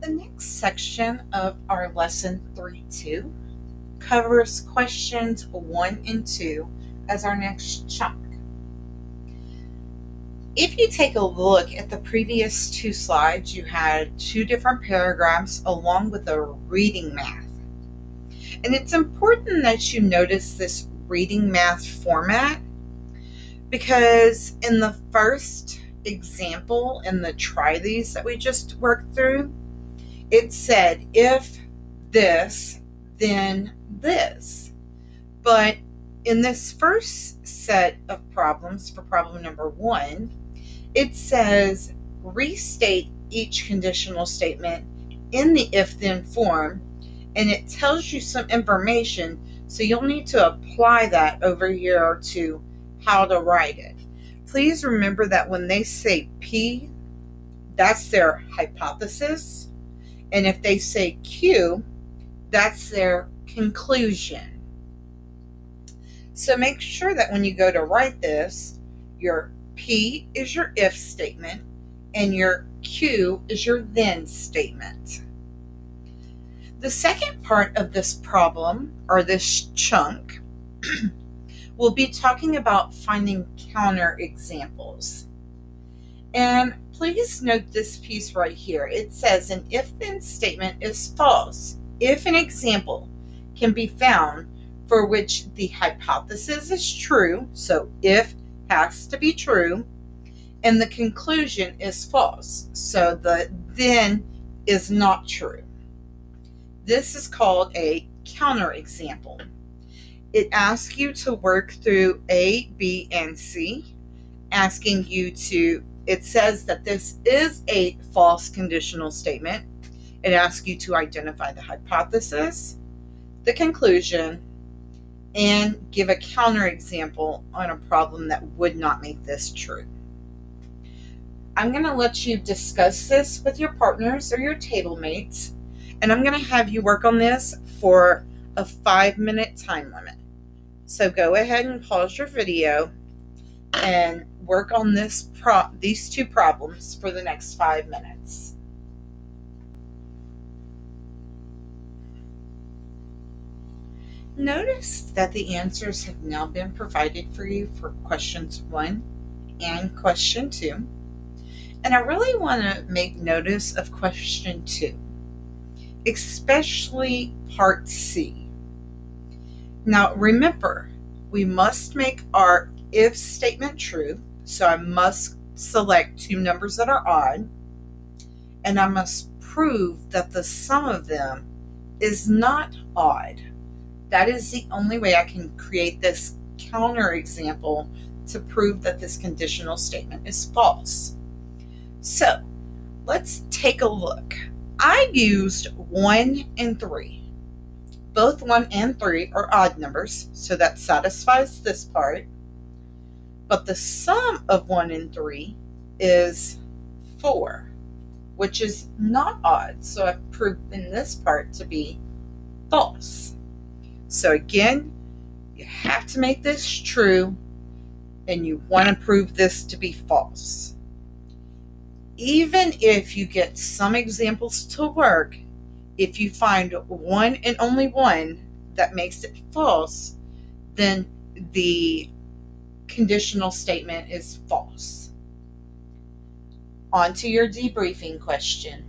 The next section of our lesson 3-2 covers questions 1 and 2 as our next chunk. If you take a look at the previous two slides, you had two different paragraphs along with a reading math. And it's important that you notice this reading math format because in the first example in the try these that we just worked through, it said if this, then this. But in this first set of problems, for problem number 1, it says restate each conditional statement in the if-then form, and it tells you some information, so you'll need to apply that over here to how to write it. Please remember that when they say P, that's their hypothesis, and if they say Q, that's their conclusion. So make sure that when you go to write this, your P is your if statement and your Q is your then statement. The second part of this problem, or this chunk, we'll be talking about finding counter examples. And please note this piece right here. It says an if-then statement is false if an example can be found for which the hypothesis is true, so if has to be true, and the conclusion is false, so the then is not true. This is called a counterexample. It asks you to work through A, B, and C, asking you to, it says that this is a false conditional statement. It asks you to identify the hypothesis, the conclusion, and give a counterexample on a problem that would not make this true. I'm going to let you discuss this with your partners or your table mates, and I'm going to have you work on this for a 5-minute time limit. So go ahead and pause your video and work on these two problems for the next 5 minutes. Notice that the answers have now been provided for you for questions 1 and question 2. And I really want to make notice of question 2, especially part C. Now remember, we must make our if statement true, so I must select two numbers that are odd, and I must prove that the sum of them is not odd. That is the only way I can create this counterexample to prove that this conditional statement is false. So let's take a look. I used 1 and 3. Both 1 and 3 are odd numbers, so that satisfies this part. But the sum of 1 and 3 is 4, which is not odd, so I've proven this part to be false. So again, you have to make this true, and you want to prove this to be false. Even if you get some examples to work, if you find one and only one that makes it false, then the conditional statement is false. On to your debriefing question.